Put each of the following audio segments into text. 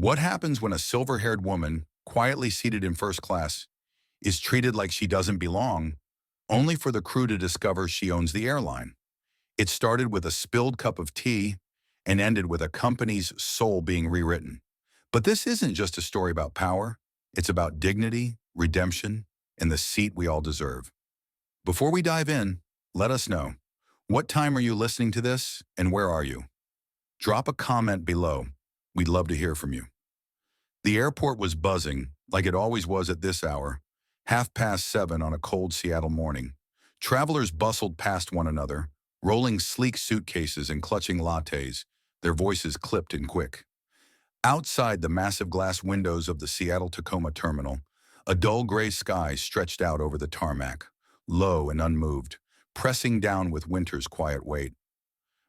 What happens when a silver-haired woman, quietly seated in first class, is treated like she doesn't belong, only for the crew to discover she owns the airline? It started with a spilled cup of tea and ended with a company's soul being rewritten. But this isn't just a story about power. It's about dignity, redemption, and the seat we all deserve. Before we dive in, let us know, what time are you listening to this and where are you? Drop a comment below. We'd love to hear from you. The airport was buzzing, like it always was at this hour, 7:30 on a cold Seattle morning. Travelers bustled past one another, rolling sleek suitcases and clutching lattes, their voices clipped and quick. Outside the massive glass windows of the Seattle-Tacoma terminal, a dull gray sky stretched out over the tarmac, low and unmoved, pressing down with winter's quiet weight.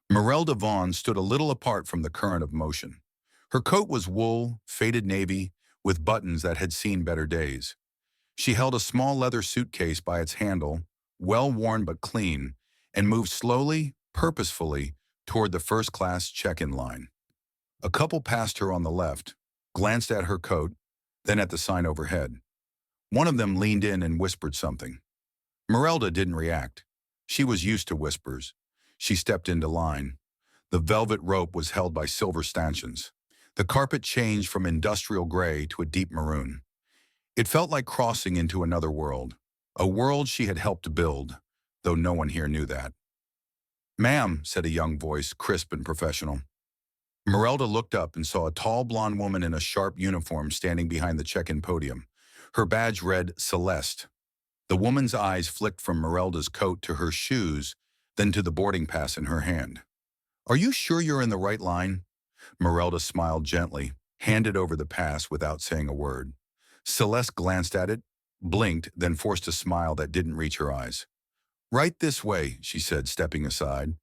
Merelda Vaughn stood a little apart from the current of motion. Her coat was wool, faded navy, with buttons that had seen better days. She held a small leather suitcase by its handle, well-worn but clean, and moved slowly, purposefully, toward the first-class check-in line. A couple passed her on the left, glanced at her coat, then at the sign overhead. One of them leaned in and whispered something. Merelda didn't react. She was used to whispers. She stepped into line. The velvet rope was held by silver stanchions. The carpet changed from industrial gray to a deep maroon. It felt like crossing into another world, a world she had helped build, though no one here knew that. "Ma'am," said a young voice, crisp and professional. Merelda looked up and saw a tall blonde woman in a sharp uniform standing behind the check-in podium. Her badge read Celeste. The woman's eyes flicked from Merelda's coat to her shoes, then to the boarding pass in her hand. "Are you sure you're in the right line?" Merelda smiled gently, handed over the pass without saying a word. Celeste glanced at it, blinked, then forced a smile that didn't reach her eyes. "Right this way," she said, stepping aside,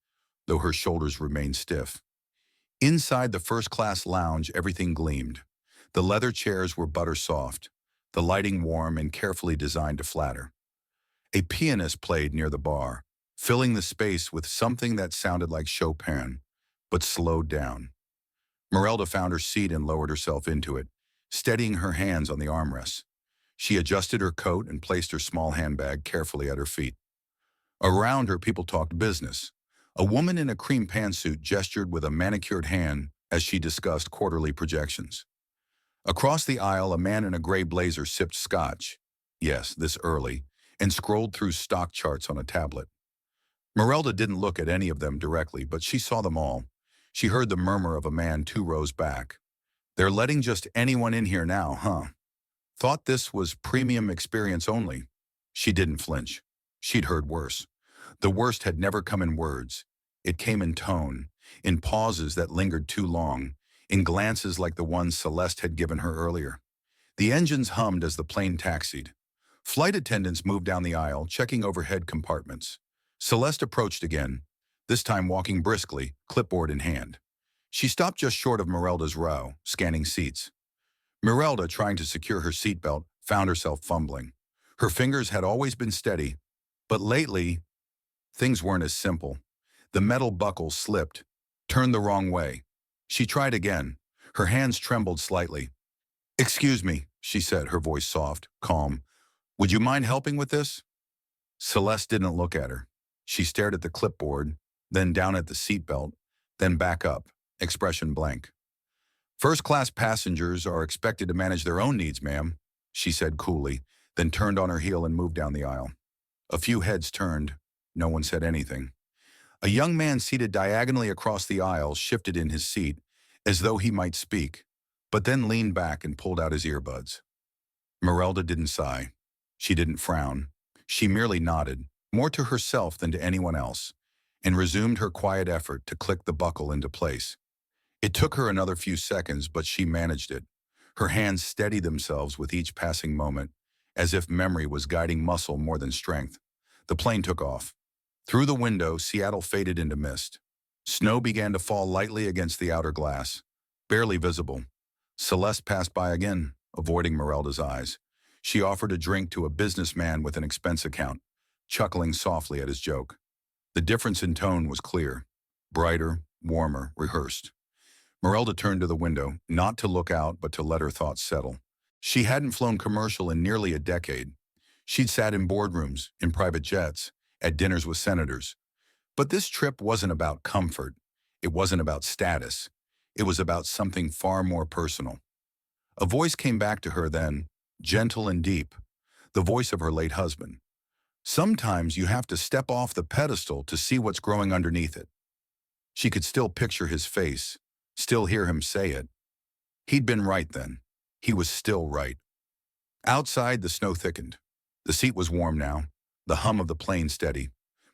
though her shoulders remained stiff. Inside the first-class lounge, everything gleamed. The leather chairs were butter-soft, the lighting warm and carefully designed to flatter. A pianist played near the bar, filling the space with something that sounded like Chopin, but slowed down. Merelda found her seat and lowered herself into it, steadying her hands on the armrests. She adjusted her coat and placed her small handbag carefully at her feet. Around her, people talked business. A woman in a cream pantsuit gestured with a manicured hand as she discussed quarterly projections. Across the aisle, a man in a gray blazer sipped scotch, yes, this early, and scrolled through stock charts on a tablet. Merelda didn't look at any of them directly, but she saw them all. She heard the murmur of a man 2 rows back. "They're letting just anyone in here now, huh? Thought this was premium experience only." She didn't flinch. She'd heard worse. The worst had never come in words. It came in tone, in pauses that lingered too long, in glances like the ones Celeste had given her earlier. The engines hummed as the plane taxied. Flight attendants moved down the aisle, checking overhead compartments. Celeste approached again, this time walking briskly, clipboard in hand. She stopped just short of Merelda's row, scanning seats. Merelda, trying to secure her seatbelt, found herself fumbling. Her fingers had always been steady, but lately, things weren't as simple. The metal buckle slipped, turned the wrong way. She tried again. Her hands trembled slightly. "Excuse me," she said, her voice soft, calm. "Would you mind helping with this?" Celeste didn't look at her. She stared at the clipboard, then down at the seatbelt, then back up, expression blank. "First-class passengers are expected to manage their own needs, ma'am," she said coolly, then turned on her heel and moved down the aisle. A few heads turned. No one said anything. A young man seated diagonally across the aisle shifted in his seat, as though he might speak, but then leaned back and pulled out his earbuds. Merelda didn't sigh. She didn't frown. She merely nodded, more to herself than to anyone else, and resumed her quiet effort to click the buckle into place. It took her another few seconds, but she managed it. Her hands steadied themselves with each passing moment, as if memory was guiding muscle more than strength. The plane took off. Through the window, Seattle faded into mist. Snow began to fall lightly against the outer glass, barely visible. Celeste passed by again, avoiding Merelda's eyes. She offered a drink to a businessman with an expense account, chuckling softly at his joke. The difference in tone was clear. Brighter, warmer, rehearsed. Merelda turned to the window, not to look out, but to let her thoughts settle. She hadn't flown commercial in nearly a decade. She'd sat in boardrooms, in private jets, at dinners with senators. But this trip wasn't about comfort. It wasn't about status. It was about something far more personal. A voice came back to her then, gentle and deep, the voice of her late husband. Sometimes you have to step off the pedestal to see what's growing underneath it. She could still picture his face, still hear him say it. He'd been right then. He was still right. Outside, the snow thickened. The seat was warm now, the hum of the plane steady.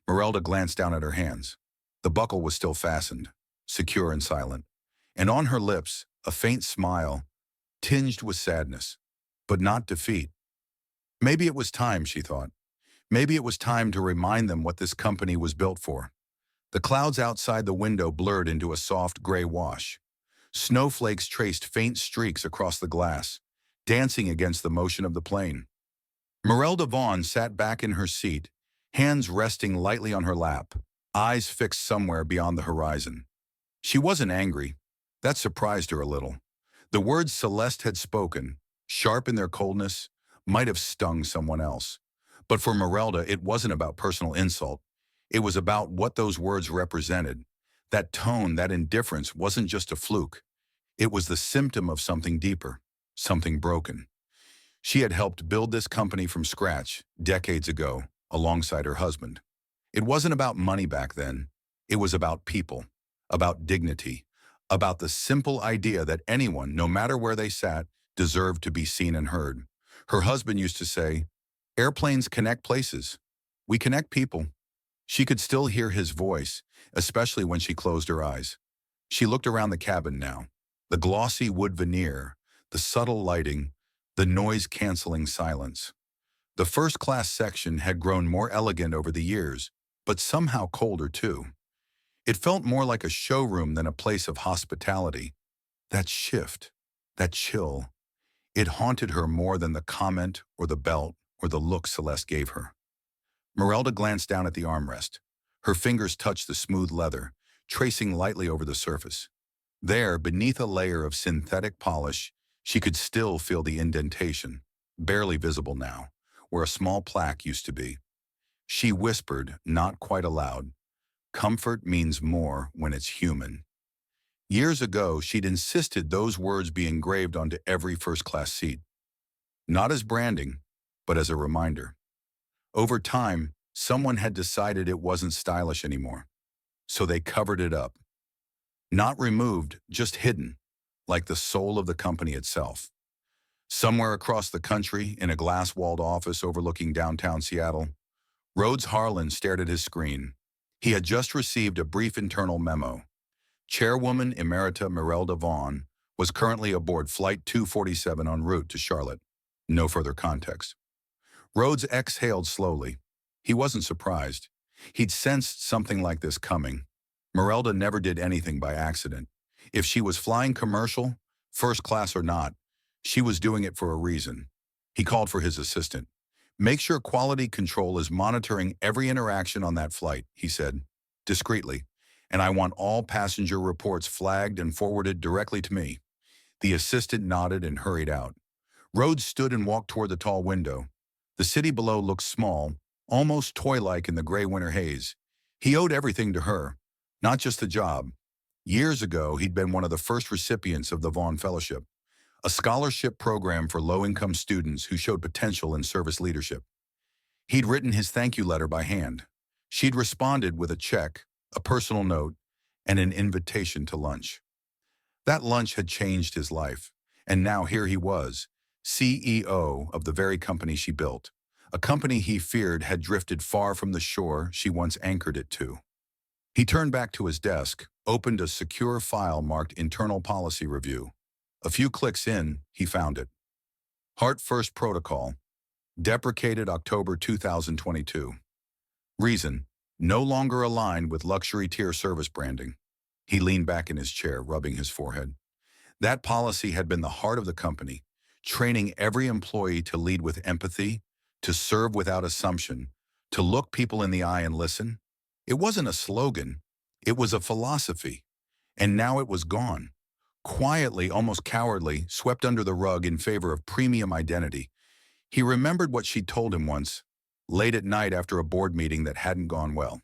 Merelda glanced down at her hands. The buckle was still fastened, secure and silent. And on her lips, a faint smile, tinged with sadness, but not defeat. Maybe it was time, she thought. Maybe it was time to remind them what this company was built for. The clouds outside the window blurred into a soft gray wash. Snowflakes traced faint streaks across the glass, dancing against the motion of the plane. Merelda Vaughn sat back in her seat, hands resting lightly on her lap, eyes fixed somewhere beyond the horizon. She wasn't angry. That surprised her a little. The words Celeste had spoken, sharp in their coldness, might have stung someone else. But for Merelda, it wasn't about personal insult. It was about what those words represented. That tone, that indifference wasn't just a fluke. It was the symptom of something deeper, something broken. She had helped build this company from scratch, decades ago, alongside her husband. It wasn't about money back then. It was about people, about dignity, about the simple idea that anyone, no matter where they sat, deserved to be seen and heard. Her husband used to say, "Airplanes connect places. We connect people." She could still hear his voice, especially when she closed her eyes. She looked around the cabin now. The glossy wood veneer, the subtle lighting, the noise-canceling silence. The first-class section had grown more elegant over the years, but somehow colder too. It felt more like a showroom than a place of hospitality. That shift, that chill, it haunted her more than the comment or the belt or the look Celeste gave her. Merelda glanced down at the armrest. Her fingers touched the smooth leather, tracing lightly over the surface. There, beneath a layer of synthetic polish, she could still feel the indentation, barely visible now, where a small plaque used to be. She whispered, not quite aloud, "Comfort means more when it's human." Years ago, she'd insisted those words be engraved onto every first-class seat. Not as branding, but as a reminder. Over time, someone had decided it wasn't stylish anymore, so they covered it up. Not removed, just hidden, like the soul of the company itself. Somewhere across the country, in a glass-walled office overlooking downtown Seattle, Rhodes Harlan stared at his screen. He had just received a brief internal memo. Chairwoman Emerita Merelda Vaughn was currently aboard Flight 247 en route to Charlotte. No further context. Rhodes exhaled slowly. He wasn't surprised. He'd sensed something like this coming. Merelda never did anything by accident. If she was flying commercial, first class or not, she was doing it for a reason. He called for his assistant. "Make sure quality control is monitoring every interaction on that flight," he said, discreetly, "and I want all passenger reports flagged and forwarded directly to me." The assistant nodded and hurried out. Rhodes stood and walked toward the tall window. The city below looked small, almost toy-like in the gray winter haze. He owed everything to her, not just the job. Years ago, he'd been one of the first recipients of the Vaughn Fellowship, a scholarship program for low-income students who showed potential in service leadership. He'd written his thank you letter by hand. She'd responded with a check, a personal note, and an invitation to lunch. That lunch had changed his life, and now here he was, CEO of the very company she built, a company he feared had drifted far from the shore she once anchored it to. He turned back to his desk, opened a secure file marked Internal Policy Review. A few clicks in, he found it. Heart First Protocol, deprecated October 2022. Reason, no longer aligned with luxury tier service branding. He leaned back in his chair, rubbing his forehead. That policy had been the heart of the company, training every employee to lead with empathy, to serve without assumption, to look people in the eye and listen. It wasn't a slogan, it was a philosophy. And now it was gone. quietly, almost cowardly, swept under the rug in favor of premium identity. He remembered what she'd told him once, late at night after a board meeting that hadn't gone well.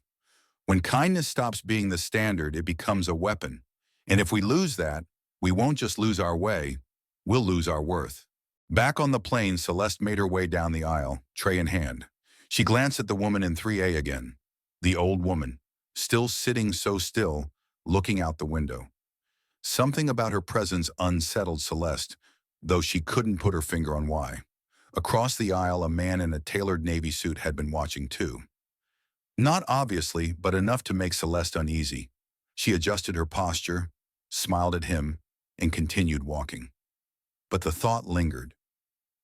When kindness stops being the standard, it becomes a weapon. And if we lose that, we won't just lose our way, we'll lose our worth. Back on the plane, Celeste made her way down the aisle, tray in hand. She glanced at the woman in 3A again, the old woman, still sitting so still, looking out the window. Something about her presence unsettled Celeste, though she couldn't put her finger on why. Across the aisle, a man in a tailored navy suit had been watching too. Not obviously, but enough to make Celeste uneasy. She adjusted her posture, smiled at him, and continued walking. But the thought lingered.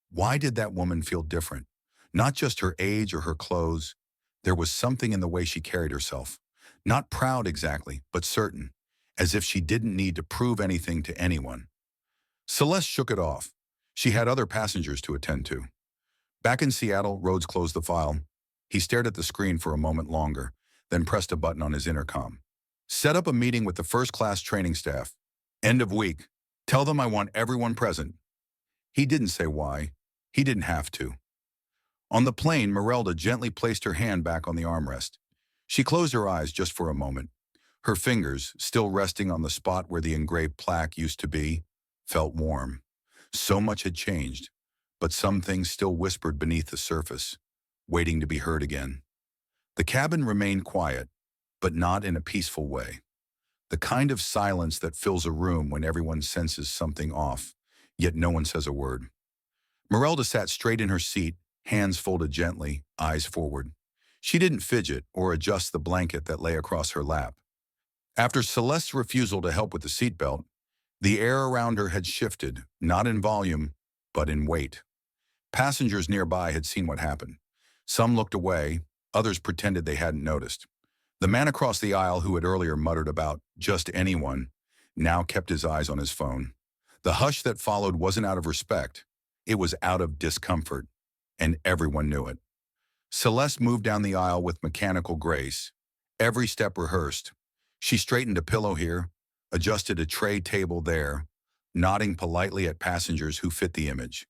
Why did that woman feel different? Not just her age or her clothes. There was something in the way she carried herself. Not proud exactly, but certain, as if she didn't need to prove anything to anyone. Celeste shook it off. She had other passengers to attend to. Back in Seattle, Rhodes closed the file. He stared at the screen for a moment longer, then pressed a button on his intercom. Set up a meeting with the first-class training staff. End of week. Tell them I want everyone present. He didn't say why. He didn't have to. On the plane, Merelda gently placed her hand back on the armrest. She closed her eyes just for a moment. Her fingers, still resting on the spot where the engraved plaque used to be, felt warm. So much had changed, but some things still whispered beneath the surface, waiting to be heard again. The cabin remained quiet, but not in a peaceful way. The kind of silence that fills a room when everyone senses something off, yet no one says a word. Merelda sat straight in her seat, hands folded gently, eyes forward. She didn't fidget or adjust the blanket that lay across her lap. After Celeste's refusal to help with the seatbelt, the air around her had shifted, not in volume, but in weight. Passengers nearby had seen what happened. Some looked away, others pretended they hadn't noticed. The man across the aisle who had earlier muttered about just anyone now kept his eyes on his phone. The hush that followed wasn't out of respect. It was out of discomfort, and everyone knew it. Celeste moved down the aisle with mechanical grace, every step rehearsed. She straightened a pillow here, adjusted a tray table there, nodding politely at passengers who fit the image.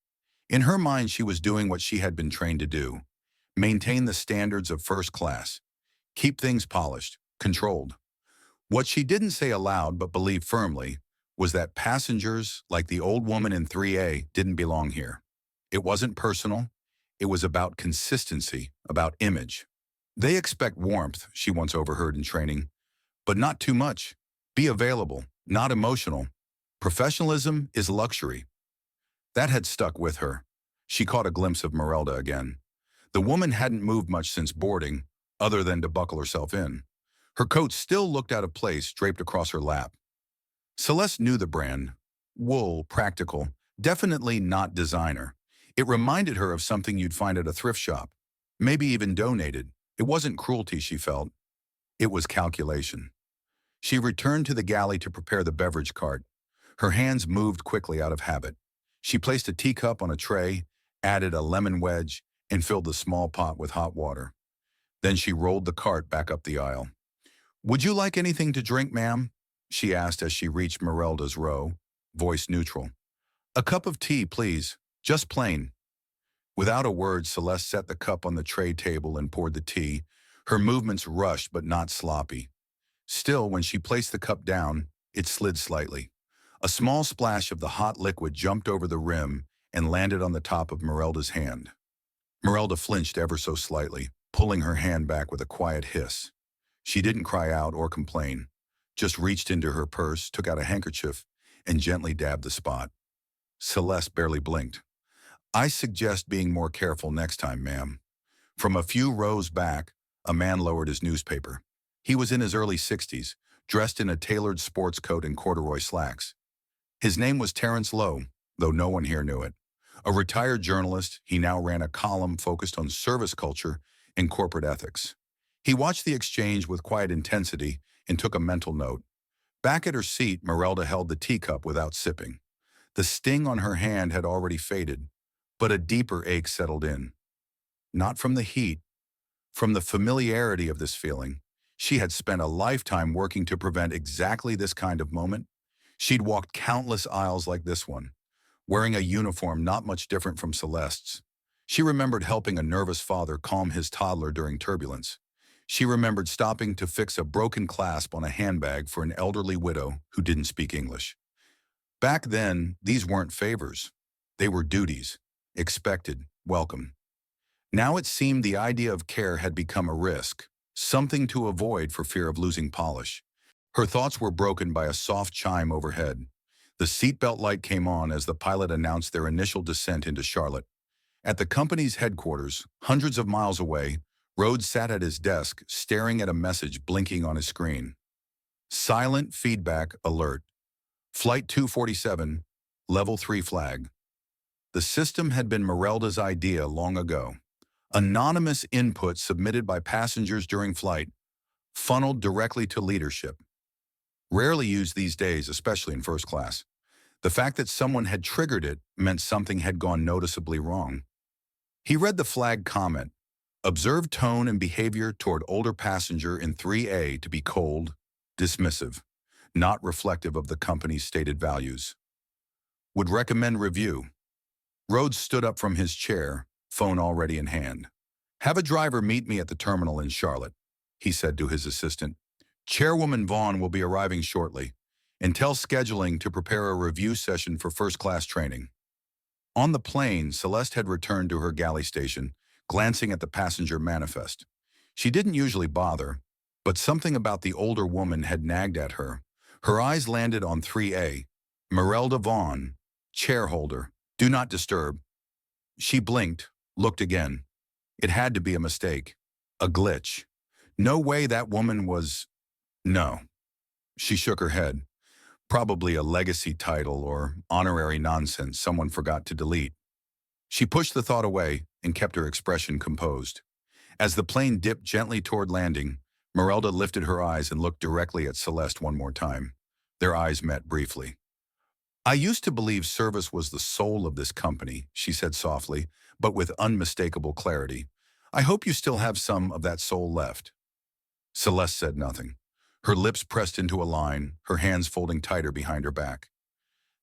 In her mind, she was doing what she had been trained to do: maintain the standards of first class, keep things polished, controlled. What she didn't say aloud but believed firmly was that passengers, like the old woman in 3A, didn't belong here. It wasn't personal. It was about consistency, about image. They expect warmth, she once overheard in training, but not too much. Be available, not emotional. Professionalism is luxury. That had stuck with her. She caught a glimpse of Merelda again. The woman hadn't moved much since boarding, other than to buckle herself in. Her coat still looked out of place, draped across her lap. Celeste knew the brand. Wool, practical, definitely not designer. It reminded her of something you'd find at a thrift shop, maybe even donated. It wasn't cruelty, she felt. It was calculation. She returned to the galley to prepare the beverage cart. Her hands moved quickly out of habit. She placed a teacup on a tray, added a lemon wedge, and filled the small pot with hot water. Then she rolled the cart back up the aisle. "Would you like anything to drink, ma'am?" she asked as she reached Merelda's row, voice neutral. "A cup of tea, please. Just plain." Without a word, Celeste set the cup on the tray table and poured the tea, her movements rushed but not sloppy. Still, when she placed the cup down, it slid slightly. A small splash of the hot liquid jumped over the rim and landed on the top of Merelda's hand. Merelda flinched ever so slightly, pulling her hand back with a quiet hiss. She didn't cry out or complain, just reached into her purse, took out a handkerchief, and gently dabbed the spot. Celeste barely blinked. "I suggest being more careful next time, ma'am." From a few rows back, a man lowered his newspaper. He was in his early 60s, dressed in a tailored sports coat and corduroy slacks. His name was Terrence Lowe, though no one here knew it. A retired journalist, he now ran a column focused on service culture and corporate ethics. He watched the exchange with quiet intensity and took a mental note. Back at her seat, Merelda held the teacup without sipping. The sting on her hand had already faded, but a deeper ache settled in. Not from the heat, from the familiarity of this feeling. She had spent a lifetime working to prevent exactly this kind of moment. She'd walked countless aisles like this one, wearing a uniform not much different from Celeste's. She remembered helping a nervous father calm his toddler during turbulence. She remembered stopping to fix a broken clasp on a handbag for an elderly widow who didn't speak English. Back then, these weren't favors. They were duties, expected, welcome. Now it seemed the idea of care had become a risk, something to avoid for fear of losing polish. Her thoughts were broken by a soft chime overhead. The seatbelt light came on as the pilot announced their initial descent into Charlotte. At the company's headquarters, hundreds of miles away, Rhodes sat at his desk, staring at a message blinking on his screen. Silent feedback alert. Flight 247, Level 3 flag. The system had been Merelda's idea long ago. Anonymous input submitted by passengers during flight, funneled directly to leadership. Rarely used these days, especially in first class. The fact that someone had triggered it meant something had gone noticeably wrong. He read the flag comment, observed tone and behavior toward older passenger in 3A to be cold, dismissive, not reflective of the company's stated values. Would recommend review. Rhodes stood up from his chair, phone already in hand. Have a driver meet me at the terminal in Charlotte, he said to his assistant. Chairwoman Vaughn will be arriving shortly, and tell scheduling to prepare a review session for first-class training. On the plane, Celeste had returned to her galley station, glancing at the passenger manifest. She didn't usually bother, but something about the older woman had nagged at her. Her eyes landed on 3A. Merelda Vaughn, chairholder, do not disturb. She blinked, looked again. It had to be a mistake. A glitch. No way that woman was... No. She shook her head. Probably a legacy title or honorary nonsense someone forgot to delete. She pushed the thought away and kept her expression composed. As the plane dipped gently toward landing, Merelda lifted her eyes and looked directly at Celeste one more time. Their eyes met briefly. I used to believe service was the soul of this company, she said softly, but with unmistakable clarity. I hope you still have some of that soul left. Celeste said nothing. Her lips pressed into a line, her hands folding tighter behind her back.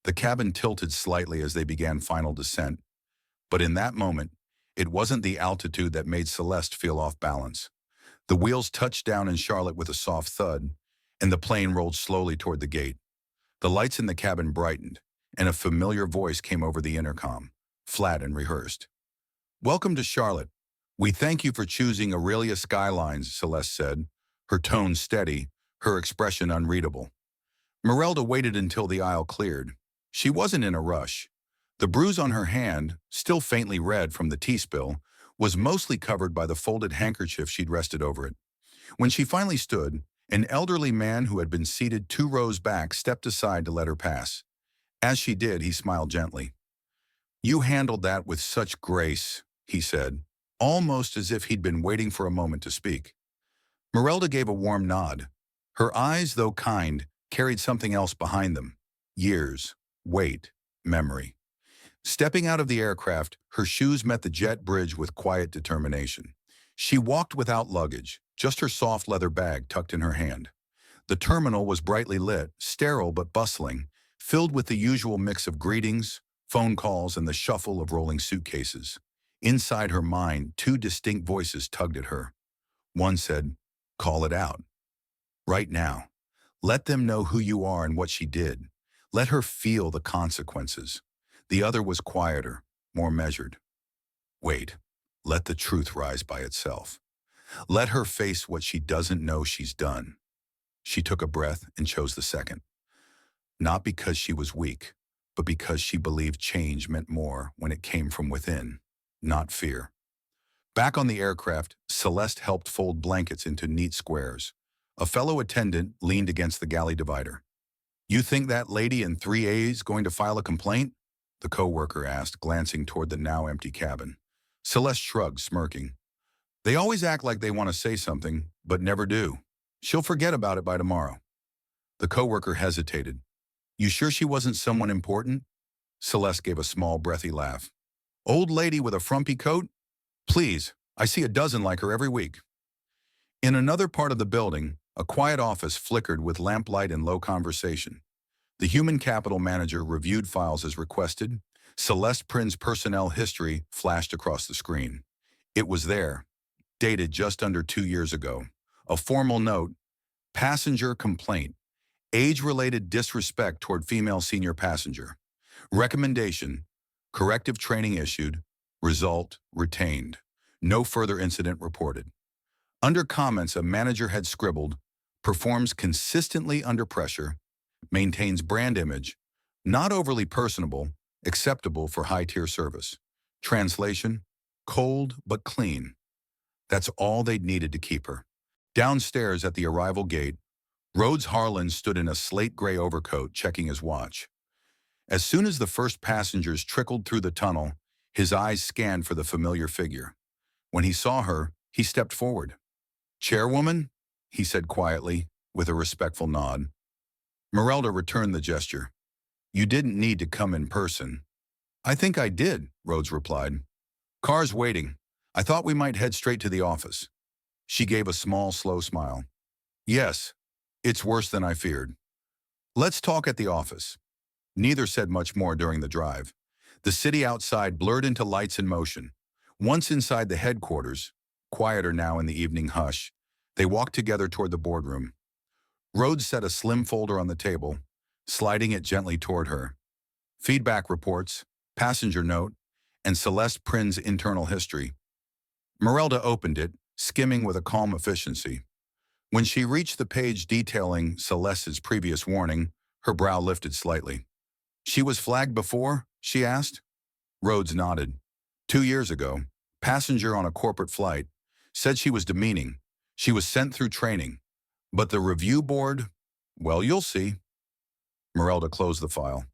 The cabin tilted slightly as they began final descent, but in that moment, it wasn't the altitude that made Celeste feel off balance. The wheels touched down in Charlotte with a soft thud, and the plane rolled slowly toward the gate. The lights in the cabin brightened, and a familiar voice came over the intercom, flat and rehearsed. Welcome to Charlotte. We thank you for choosing Aurelia Skylines, Celeste said, her tone steady, her expression unreadable. Merelda waited until the aisle cleared. She wasn't in a rush. The bruise on her hand, still faintly red from the tea spill, was mostly covered by the folded handkerchief she'd rested over it. When she finally stood, an elderly man who had been seated 2 rows back stepped aside to let her pass. As she did, he smiled gently. You handled that with such grace, he said, almost as if he'd been waiting for a moment to speak. Merelda gave a warm nod. Her eyes, though kind, carried something else behind them. Years, weight, memory. Stepping out of the aircraft, her shoes met the jet bridge with quiet determination. She walked without luggage, just her soft leather bag tucked in her hand. The terminal was brightly lit, sterile but bustling, filled with the usual mix of greetings, phone calls, and the shuffle of rolling suitcases. Inside her mind, 2 distinct voices tugged at her. One said, call it out. Right now. Let them know who you are and what she did. Let her feel the consequences. The other was quieter, more measured. Wait, let the truth rise by itself. Let her face what she doesn't know she's done. She took a breath and chose the second. Not because she was weak, but because she believed change meant more when it came from within, not fear. Back on the aircraft, Celeste helped fold blankets into neat squares. A fellow attendant leaned against the galley divider. You think that lady in 3A is going to file a complaint? The co-worker asked, glancing toward the now empty cabin. Celeste shrugged, smirking. They always act like they want to say something, but never do. She'll forget about it by tomorrow. The co-worker hesitated. You sure she wasn't someone important? Celeste gave a small, breathy laugh. Old lady with a frumpy coat? Please, I see a dozen like her every week. In another part of the building, a quiet office flickered with lamplight and low conversation. The human capital manager reviewed files as requested. Celeste Prin's personnel history flashed across the screen. It was there, dated just under 2 years ago. A formal note, passenger complaint, age-related disrespect toward female senior passenger. Recommendation, corrective training issued, result retained. No further incident reported. Under comments, a manager had scribbled, performs consistently under pressure, maintains brand image, not overly personable, acceptable for high-tier service. Translation, cold but clean. That's all they'd needed to keep her. Downstairs at the arrival gate, Rhodes Harlan stood in a slate-gray overcoat checking his watch. As soon as the first passengers trickled through the tunnel, his eyes scanned for the familiar figure. When he saw her, he stepped forward. "Chairwoman?" he said quietly, with a respectful nod. Merelda returned the gesture. "You didn't need to come in person." "I think I did," Rhodes replied. "Car's waiting. I thought we might head straight to the office." She gave a small, slow smile. "Yes, it's worse than I feared. Let's talk at the office." Neither said much more during the drive. The city outside blurred into lights and motion. Once inside the headquarters, quieter now in the evening hush, they walked together toward the boardroom. Rhodes set a slim folder on the table, sliding it gently toward her. Feedback reports, passenger note, and Celeste Prin's internal history. Merelda opened it, skimming with a calm efficiency. When she reached the page detailing Celeste's previous warning, her brow lifted slightly. "She was flagged before?" she asked. Rhodes nodded. 2 years ago, passenger on a corporate flight, said she was demeaning. She was sent through training. But the review board, well, you'll see. Merelda closed the file.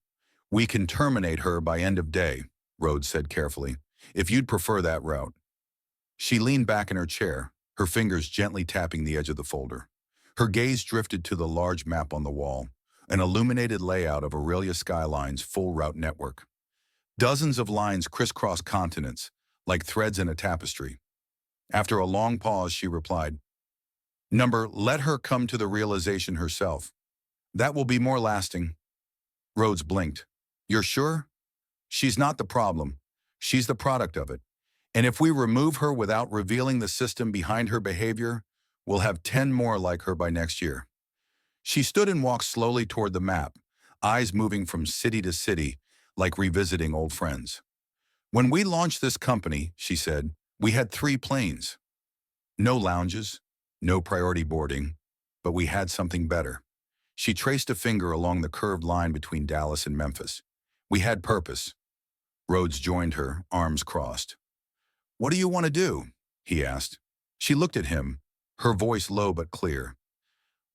"We can terminate her by end of day," Rhodes said carefully, "if you'd prefer that route." She leaned back in her chair, her fingers gently tapping the edge of the folder. Her gaze drifted to the large map on the wall, an illuminated layout of Aurelia Skyline's full route network. Dozens of lines crisscross continents, like threads in a tapestry. After a long pause, she replied, "Let her come to the realization herself. That will be more lasting." Rhodes blinked. "You're sure?" "She's not the problem. She's the product of it. And if we remove her without revealing the system behind her behavior, we'll have 10 more like her by next year." She stood and walked slowly toward the map, eyes moving from city to city, like revisiting old friends. "When we launched this company," she said, "we had 3 planes. No lounges, no priority boarding, but we had something better." She traced a finger along the curved line between Dallas and Memphis. "We had purpose." Rhodes joined her, arms crossed. "What do you want to do?" he asked. She looked at him, her voice low but clear.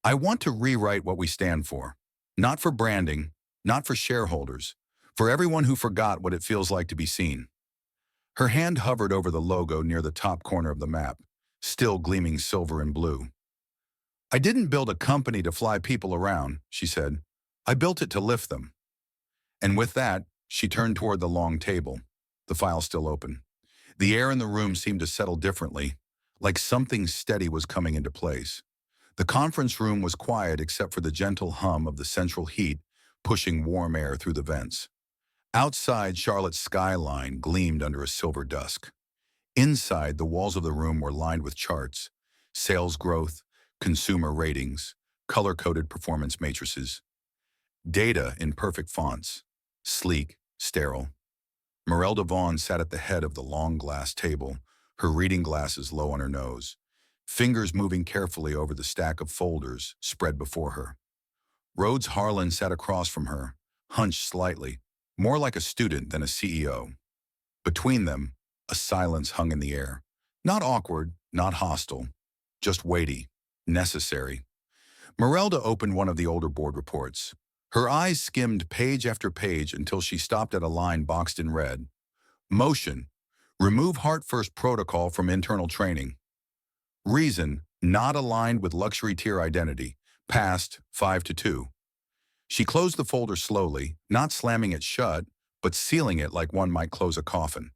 "I want to rewrite what we stand for. Not for branding, not for shareholders, for everyone who forgot what it feels like to be seen." Her hand hovered over the logo near the top corner of the map, still gleaming silver and blue. "I didn't build a company to fly people around," she said. "I built it to lift them." And with that, she turned toward the long table, the file still open. The air in the room seemed to settle differently, like something steady was coming into place. The conference room was quiet except for the gentle hum of the central heat pushing warm air through the vents. Outside, Charlotte's skyline gleamed under a silver dusk. Inside, the walls of the room were lined with charts, sales growth, consumer ratings, color-coded performance matrices. Data in perfect fonts, sleek, sterile. Merelda Vaughn sat at the head of the long glass table, her reading glasses low on her nose, fingers moving carefully over the stack of folders spread before her. Rhodes Harlan sat across from her, hunched slightly, more like a student than a CEO. Between them, a silence hung in the air. Not awkward, not hostile, just weighty, necessary. Merelda opened one of the older board reports. Her eyes skimmed page after page until she stopped at a line boxed in red. Motion, remove heart-first protocol from internal training. Reason, not aligned with luxury tier identity, passed 5-2. She closed the folder slowly, not slamming it shut, but sealing it like one might close a coffin.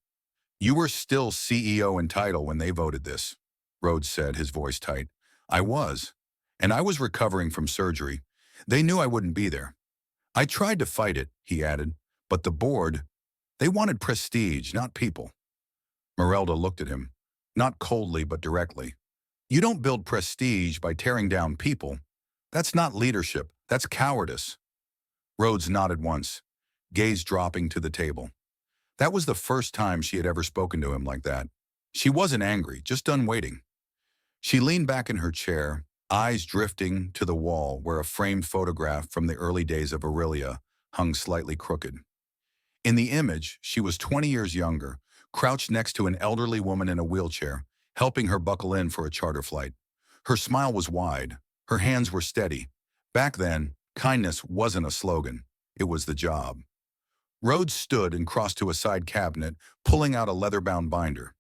"You were still CEO in title when they voted this," Rhodes said, his voice tight. "I was. And I was recovering from surgery. They knew I wouldn't be there. I tried to fight it, he added, but the board, they wanted prestige, not people. Merelda looked at him, not coldly but directly. You don't build prestige by tearing down people. That's not leadership, that's cowardice. Rhodes nodded once, gaze dropping to the table. That was the first time she had ever spoken to him like that. She wasn't angry, just done waiting. She leaned back in her chair, eyes drifting to the wall where a framed photograph from the early days of Aurelia hung slightly crooked. In the image, she was 20 years younger, crouched next to an elderly woman in a wheelchair, helping her buckle in for a charter flight. Her smile was wide. Her hands were steady. Back then, kindness wasn't a slogan. It was the job. Rhodes stood and crossed to a side cabinet, pulling out a leather-bound binder.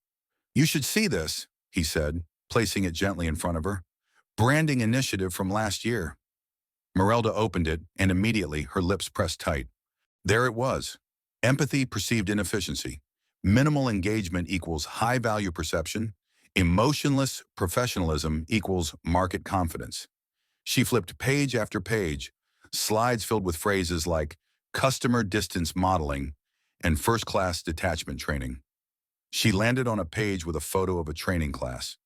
You should see this, he said, placing it gently in front of her. Branding initiative from last year. Merelda opened it, and immediately her lips pressed tight. There it was. Empathy perceived inefficiency. Minimal engagement equals high value perception. Emotionless professionalism equals market confidence. She flipped page after page, slides filled with phrases like customer distance modeling and first-class detachment training. She landed on a page with a photo of a training class.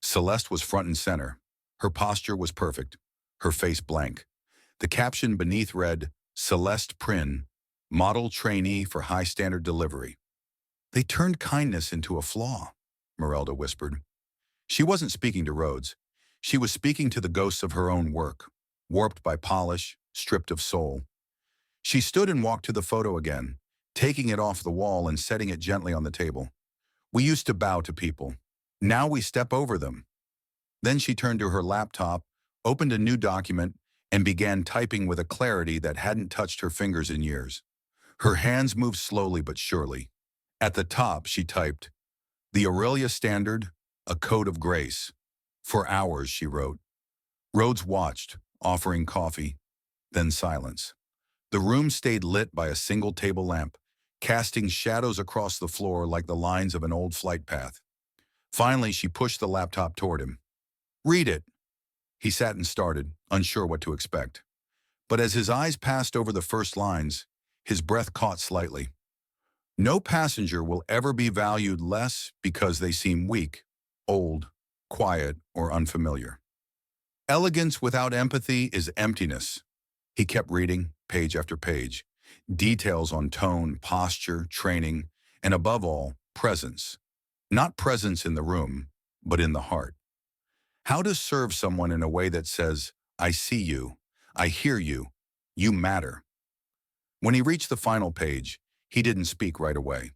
Celeste was front and center. Her posture was perfect, her face blank. The caption beneath read, Celeste Prin, model trainee for high-standard delivery. They turned kindness into a flaw, Merelda whispered. She wasn't speaking to Rhodes. She was speaking to the ghosts of her own work, warped by polish, stripped of soul. She stood and walked to the photo again, taking it off the wall and setting it gently on the table. We used to bow to people. Now we step over them. Then she turned to her laptop, opened a new document, and began typing with a clarity that hadn't touched her fingers in years. Her hands moved slowly but surely. At the top, she typed, The Aurelia Standard, a Code of Grace. For hours, she wrote. Rhodes watched, offering coffee, then silence. The room stayed lit by a single table lamp, casting shadows across the floor like the lines of an old flight path. Finally, she pushed the laptop toward him. Read it. He sat and started, unsure what to expect. But as his eyes passed over the first lines, his breath caught slightly. No passenger will ever be valued less because they seem weak, old, quiet, or unfamiliar. Elegance without empathy is emptiness. He kept reading, page after page. Details on tone, posture, training, and above all, presence. Not presence in the room, but in the heart. How to serve someone in a way that says, I see you, I hear you, you matter. When he reached the final page, he didn't speak right away.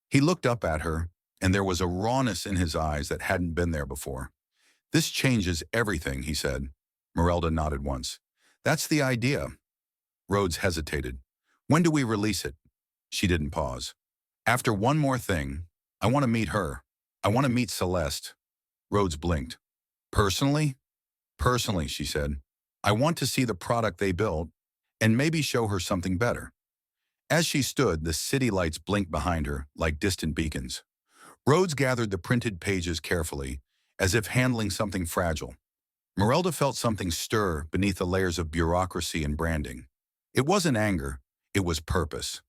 He looked up at her, and there was a rawness in his eyes that hadn't been there before. This changes everything, he said. Merelda nodded once. That's the idea. Rhodes hesitated. When do we release it? She didn't pause. After one more thing, I want to meet her. I want to meet Celeste. Rhodes blinked. Personally? Personally, she said. I want to see the product they built and maybe show her something better. As she stood, the city lights blinked behind her like distant beacons. Rhodes gathered the printed pages carefully, as if handling something fragile. Merelda felt something stir beneath the layers of bureaucracy and branding. It wasn't anger, it was purpose.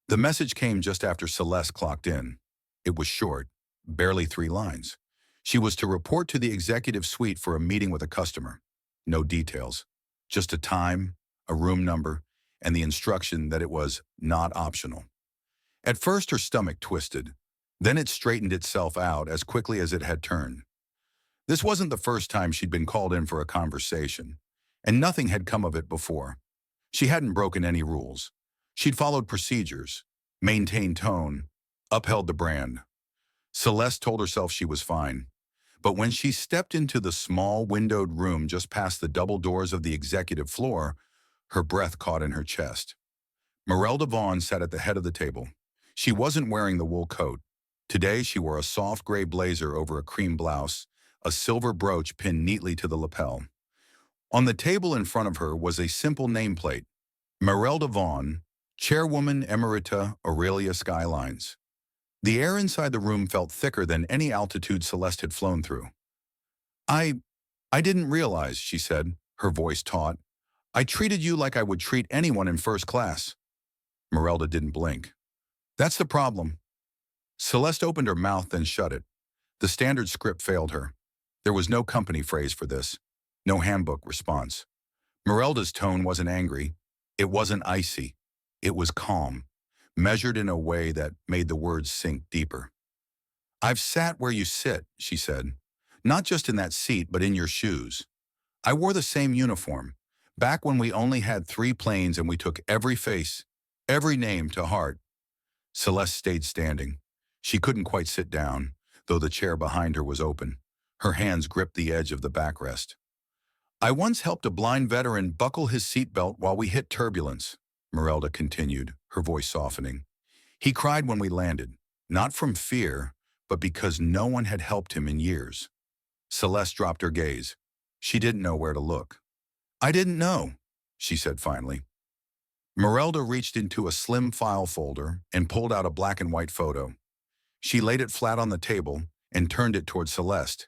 The message came just after Celeste clocked in. It was short, barely 3 lines. She was to report to the executive suite for a meeting with a customer. No details, just a time, a room number, and the instruction that it was not optional. At first, her stomach twisted. Then it straightened itself out as quickly as it had turned. This wasn't the first time she'd been called in for a conversation, and nothing had come of it before. She hadn't broken any rules. She'd followed procedures, maintained tone, upheld the brand. Celeste told herself she was fine. But when she stepped into the small windowed room just past the double doors of the executive floor, her breath caught in her chest. Merelda Vaughn sat at the head of the table. She wasn't wearing the wool coat. Today she wore a soft gray blazer over a cream blouse, a silver brooch pinned neatly to the lapel. On the table in front of her was a simple nameplate, Merelda Vaughn, Chairwoman Emerita Aurelia Skylines. The air inside the room felt thicker than any altitude Celeste had flown through. I didn't realize, she said, her voice taut. I treated you like I would treat anyone in first class. Merelda didn't blink. That's the problem. Celeste opened her mouth, then shut it. The standard script failed her. There was no company phrase for this. No handbook response. Merelda's tone wasn't angry. It wasn't icy. It was calm, measured in a way that made the words sink deeper. I've sat where you sit, she said. Not just in that seat, but in your shoes. I wore the same uniform, back when we only had 3 planes and we took every face, every name to heart. Celeste stayed standing. She couldn't quite sit down, though the chair behind her was open. Her hands gripped the edge of the backrest. I once helped a blind veteran buckle his seatbelt while we hit turbulence, Merelda continued, her voice softening. He cried when we landed, not from fear, but because no one had helped him in years. Celeste dropped her gaze. She didn't know where to look. I didn't know, she said finally. Merelda reached into a slim file folder and pulled out a black and white photo. She laid it flat on the table and turned it toward Celeste.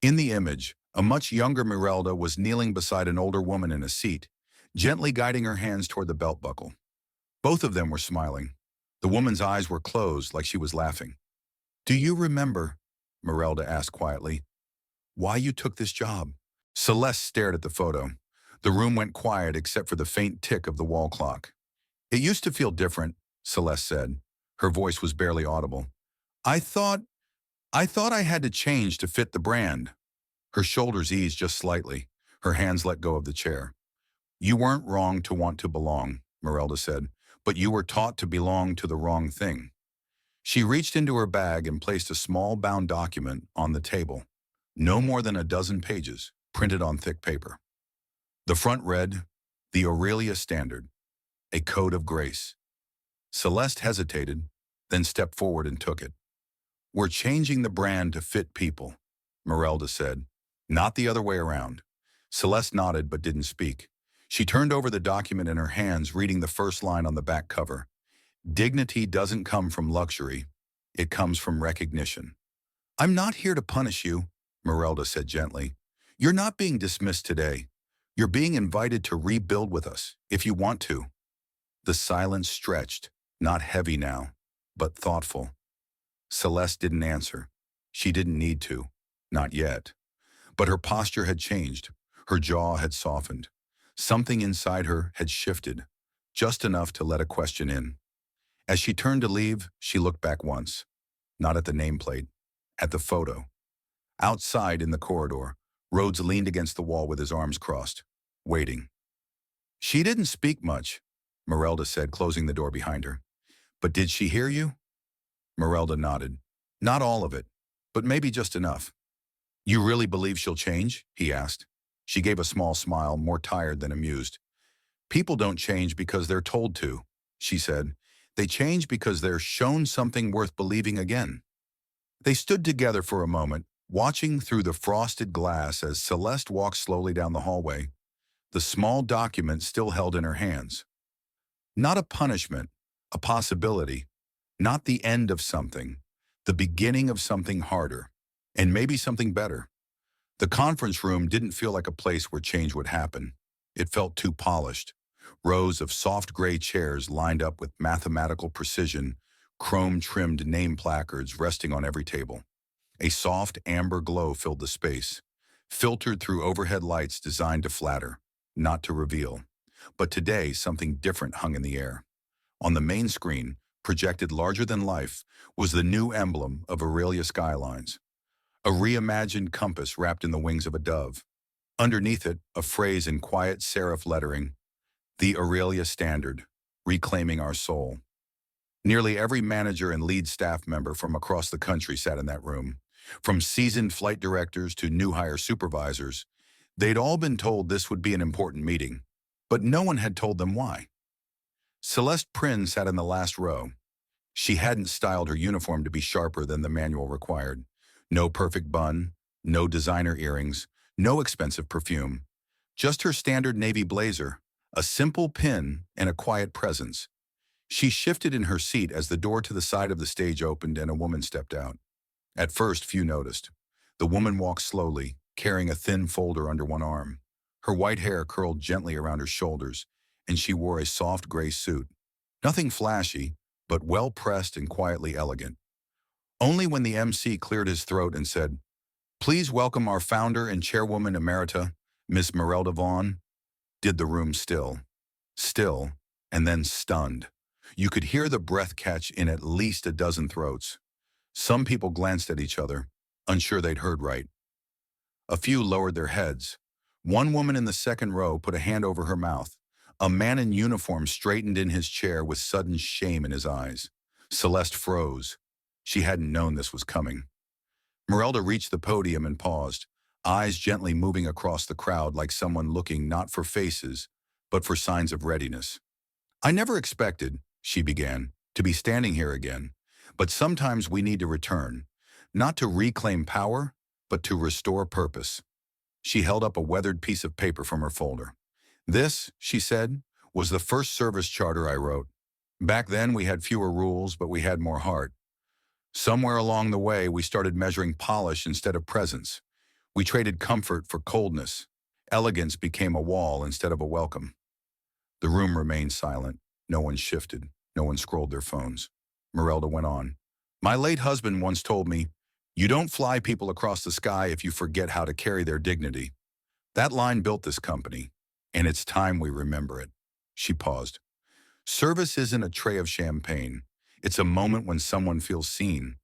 In the image, a much younger Merelda was kneeling beside an older woman in a seat, gently guiding her hands toward the belt buckle. Both of them were smiling. The woman's eyes were closed like she was laughing. Do you remember, Merelda asked quietly, why you took this job? Celeste stared at the photo. The room went quiet except for the faint tick of the wall clock. It used to feel different, Celeste said. Her voice was barely audible. I thought I had to change to fit the brand. Her shoulders eased just slightly. Her hands let go of the chair. You weren't wrong to want to belong, Merelda said, but you were taught to belong to the wrong thing. She reached into her bag and placed a small bound document on the table. No more than a dozen pages, printed on thick paper. The front read, The Aurelia Standard, a Code of Grace. Celeste hesitated, then stepped forward and took it. We're changing the brand to fit people, Merelda said, not the other way around. Celeste nodded but didn't speak. She turned over the document in her hands, reading the first line on the back cover. Dignity doesn't come from luxury. It comes from recognition. I'm not here to punish you, Merelda said gently. You're not being dismissed today. You're being invited to rebuild with us, if you want to. The silence stretched, not heavy now, but thoughtful. Celeste didn't answer. She didn't need to. Not yet. But her posture had changed. Her jaw had softened. Something inside her had shifted, just enough to let a question in. As she turned to leave, she looked back once. Not at the nameplate, at the photo. Outside in the corridor, Rhodes leaned against the wall with his arms crossed, waiting. She didn't speak much, Merelda said, closing the door behind her. But did she hear you? Merelda nodded. Not all of it, but maybe just enough. You really believe she'll change? He asked. She gave a small smile, more tired than amused. People don't change because they're told to, she said. They change because they're shown something worth believing again. They stood together for a moment, watching through the frosted glass as Celeste walked slowly down the hallway, the small document still held in her hands. Not a punishment, a possibility. Not the end of something, the beginning of something harder, and maybe something better. The conference room didn't feel like a place where change would happen. It felt too polished. Rows of soft gray chairs lined up with mathematical precision, chrome-trimmed name placards resting on every table. A soft amber glow filled the space, filtered through overhead lights designed to flatter, not to reveal. But today, something different hung in the air. On the main screen, projected larger than life, was the new emblem of Aurelia Skylines, a reimagined compass wrapped in the wings of a dove. Underneath it, a phrase in quiet serif lettering, The Aurelia Standard, reclaiming our soul. Nearly every manager and lead staff member from across the country sat in that room. From seasoned flight directors to new hire supervisors, they'd all been told this would be an important meeting, but no one had told them why. Celeste Prynne sat in the last row. She hadn't styled her uniform to be sharper than the manual required. No perfect bun, no designer earrings, no expensive perfume. Just her standard navy blazer, a simple pin, and a quiet presence. She shifted in her seat as the door to the side of the stage opened and a woman stepped out. At first, few noticed. The woman walked slowly, carrying a thin folder under one arm. Her white hair curled gently around her shoulders, and she wore a soft gray suit. Nothing flashy, but well-pressed and quietly elegant. Only when the MC cleared his throat and said, "Please welcome our founder and chairwoman emerita, Miss Merelda Vaughn," did the room still, and then stunned. You could hear the breath catch in at least a dozen throats. Some people glanced at each other, unsure they'd heard right. A few lowered their heads. One woman in the second row put a hand over her mouth. A man in uniform straightened in his chair with sudden shame in his eyes. Celeste froze. She hadn't known this was coming. Merelda reached the podium and paused, eyes gently moving across the crowd like someone looking not for faces, but for signs of readiness. "I never expected," she began, "to be standing here again, but sometimes we need to return, not to reclaim power, but to restore purpose." She held up a weathered piece of paper from her folder. "This," she said, "was the first service charter I wrote. Back then we had fewer rules, but we had more heart. Somewhere along the way, we started measuring polish instead of presence. We traded comfort for coldness. Elegance became a wall instead of a welcome." The room remained silent. No one shifted. No one scrolled their phones. Merelda went on. "My late husband once told me, 'You don't fly people across the sky if you forget how to carry their dignity.' That line built this company, and it's time we remember it." She paused. "Service isn't a tray of champagne. It's a moment when someone feels seen.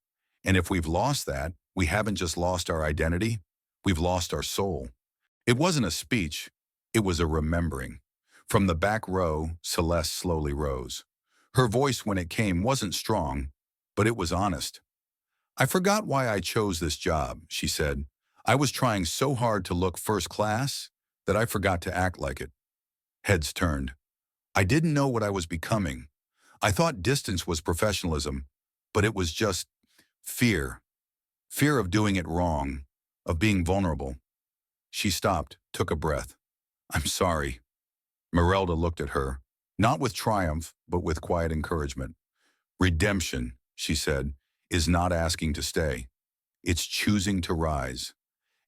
And if we've lost that, we haven't just lost our identity, we've lost our soul." It wasn't a speech, it was a remembering. From the back row, Celeste slowly rose. Her voice when it came wasn't strong, but it was honest. "I forgot why I chose this job," she said. "I was trying so hard to look first class that I forgot to act like it." Heads turned. "I didn't know what I was becoming. I thought distance was professionalism, but it was just fear. Fear of doing it wrong, of being vulnerable." She stopped, took a breath. "I'm sorry." Merelda looked at her, not with triumph, but with quiet encouragement. "Redemption," she said, "is not asking to stay. It's choosing to rise."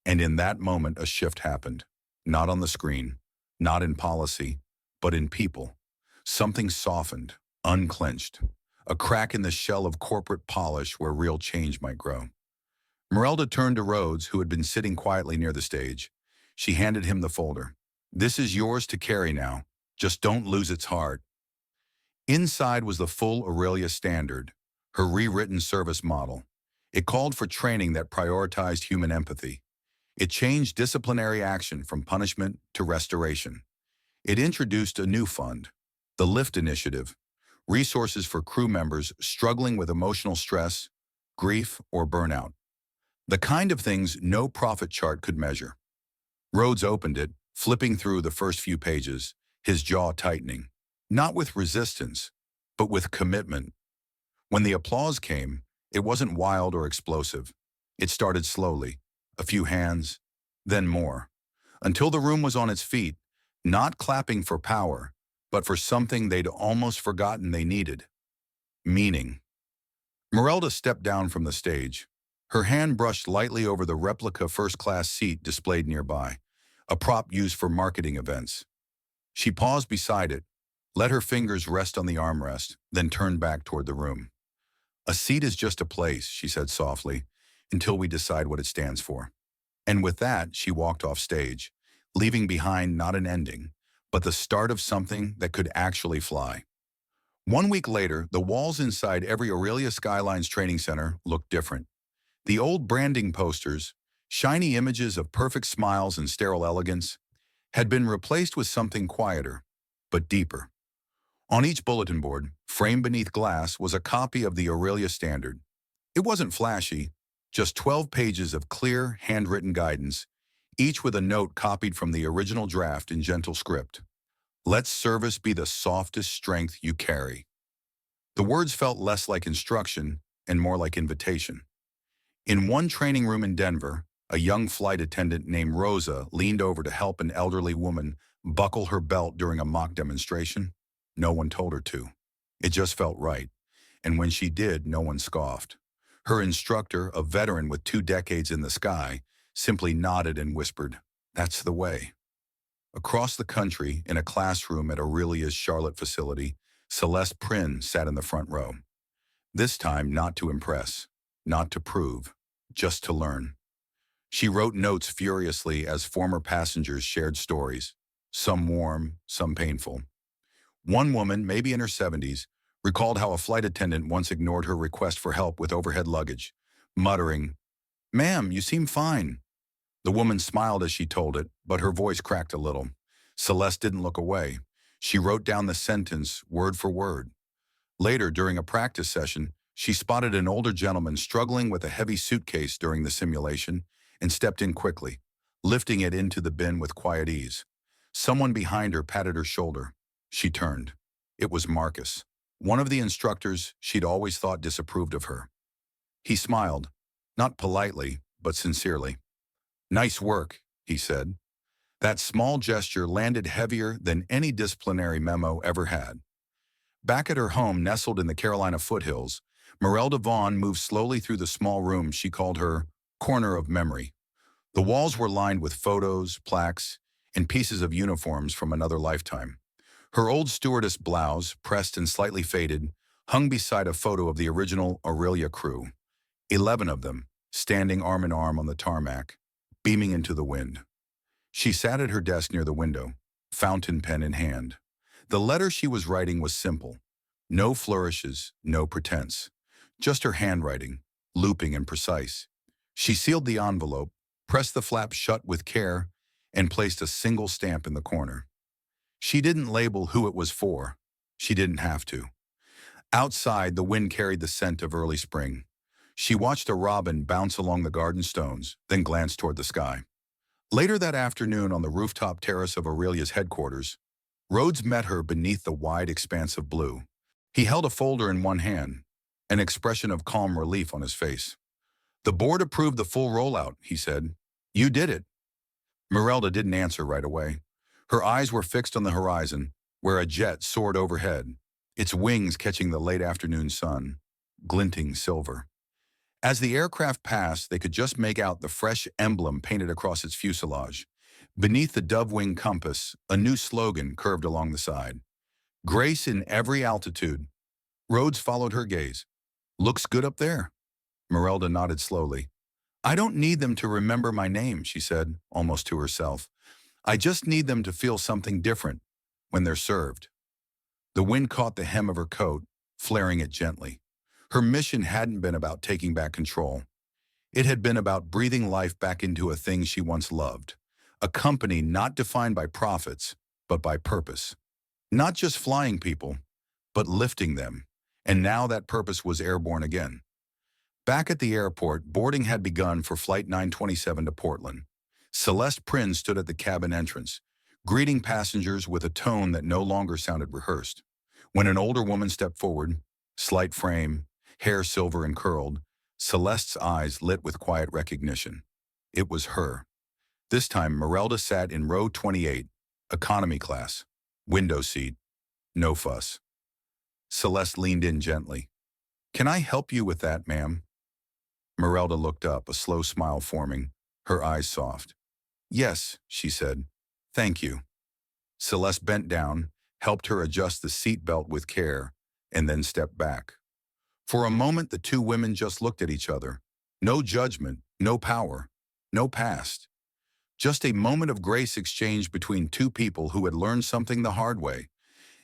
And in that moment, a shift happened. Not on the screen, not in policy, but in people. Something softened, unclenched. A crack in the shell of corporate polish where real change might grow. Merelda turned to Rhodes, who had been sitting quietly near the stage. She handed him the folder. "This is yours to carry now. Just don't lose its heart." Inside was the full Aurelia standard, her rewritten service model. It called for training that prioritized human empathy. It changed disciplinary action from punishment to restoration. It introduced a new fund, the LIFT Initiative, resources for crew members struggling with emotional stress, grief, or burnout. The kind of things no profit chart could measure. Rhodes opened it, flipping through the first few pages, his jaw tightening. Not with resistance, but with commitment. When the applause came, it wasn't wild or explosive. It started slowly, a few hands, then more, until the room was on its feet, not clapping for power, but for something they'd almost forgotten they needed: meaning. Merelda stepped down from the stage. Her hand brushed lightly over the replica first-class seat displayed nearby, a prop used for marketing events. She paused beside it, let her fingers rest on the armrest, then turned back toward the room. "A seat is just a place," she said softly, "until we decide what it stands for." And with that, she walked off stage, leaving behind not an ending, but the start of something that could actually fly. 1 week later, the walls inside every Aurelia Skylines training center looked different. The old branding posters, shiny images of perfect smiles and sterile elegance, had been replaced with something quieter, but deeper. On each bulletin board, framed beneath glass, was a copy of the Aurelia Standard. It wasn't flashy, just 12 pages of clear, handwritten guidance, each with a note copied from the original draft in gentle script. "Let service be the softest strength you carry." The words felt less like instruction and more like invitation. In one training room in Denver, a young flight attendant named Rosa leaned over to help an elderly woman buckle her belt during a mock demonstration. No one told her to. It just felt right. And when she did, no one scoffed. Her instructor, a veteran with 2 decades in the sky, simply nodded and whispered, "That's the way." Across the country, in a classroom at Aurelia's Charlotte facility, Celeste Prynne sat in the front row. This time, not to impress, not to prove, just to learn. She wrote notes furiously as former passengers shared stories, some warm, some painful. One woman, maybe in her 70s, recalled how a flight attendant once ignored her request for help with overhead luggage, muttering, "Ma'am, you seem fine." The woman smiled as she told it, but her voice cracked a little. Celeste didn't look away. She wrote down the sentence, word for word. Later, during a practice session, she spotted an older gentleman struggling with a heavy suitcase during the simulation and stepped in quickly, lifting it into the bin with quiet ease. Someone behind her patted her shoulder. She turned. It was Marcus, one of the instructors she'd always thought disapproved of her. He smiled, not politely, but sincerely. "Nice work," he said. That small gesture landed heavier than any disciplinary memo ever had. Back at her home nestled in the Carolina foothills, Merelda Vaughn moved slowly through the small room she called her corner of memory. The walls were lined with photos, plaques, and pieces of uniforms from another lifetime. Her old stewardess blouse, pressed and slightly faded, hung beside a photo of the original Aurelia crew, 11 of them, standing arm in arm on the tarmac, beaming into the wind. She sat at her desk near the window, fountain pen in hand. The letter she was writing was simple. No flourishes, no pretense. Just her handwriting, looping and precise. She sealed the envelope, pressed the flap shut with care, and placed a single stamp in the corner. She didn't label who it was for. She didn't have to. Outside, the wind carried the scent of early spring. She watched a robin bounce along the garden stones, then glanced toward the sky. Later that afternoon on the rooftop terrace of Aurelia's headquarters, Rhodes met her beneath the wide expanse of blue. He held a folder in one hand, an expression of calm relief on his face. "The board approved the full rollout," he said. "You did it." Merelda didn't answer right away. Her eyes were fixed on the horizon, where a jet soared overhead, its wings catching the late afternoon sun, glinting silver. As the aircraft passed, they could just make out the fresh emblem painted across its fuselage. Beneath the dove-wing compass, a new slogan curved along the side. "Grace in every altitude." Rhodes followed her gaze. "Looks good up there." Merelda nodded slowly. "I don't need them to remember my name," she said, almost to herself. "I just need them to feel something different when they're served." The wind caught the hem of her coat, flaring it gently. Her mission hadn't been about taking back control. It had been about breathing life back into a thing she once loved. A company not defined by profits, but by purpose. Not just flying people, but lifting them. And now that purpose was airborne again. Back at the airport, boarding had begun for Flight 927 to Portland. Celeste Prynne stood at the cabin entrance, greeting passengers with a tone that no longer sounded rehearsed. When an older woman stepped forward, slight frame, hair silver and curled, Celeste's eyes lit with quiet recognition. It was her. This time, Merelda sat in row 28, economy class, window seat, no fuss. Celeste leaned in gently. "Can I help you with that, ma'am?" Merelda looked up, a slow smile forming, her eyes soft. "Yes," she said. "Thank you." Celeste bent down, helped her adjust the seat belt with care, and then stepped back. For a moment, the two women just looked at each other. No judgment, no power, no past. Just a moment of grace exchanged between two people who had learned something the hard way.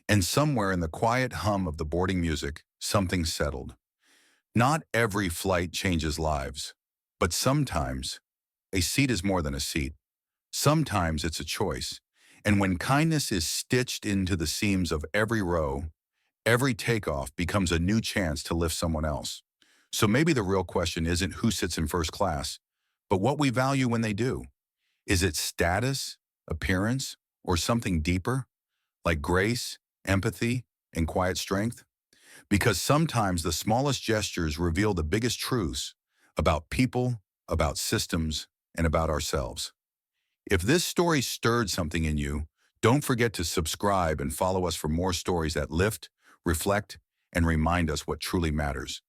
And somewhere in the quiet hum of the boarding music, something settled. Not every flight changes lives, but sometimes a seat is more than a seat. Sometimes it's a choice. And when kindness is stitched into the seams of every row, every takeoff becomes a new chance to lift someone else. So maybe the real question isn't who sits in first class, but what we value when they do. Is it status, appearance, or something deeper, like grace, empathy, and quiet strength? Because sometimes the smallest gestures reveal the biggest truths about people, about systems, and about ourselves. If this story stirred something in you, don't forget to subscribe and follow us for more stories that lift, reflect, and remind us what truly matters.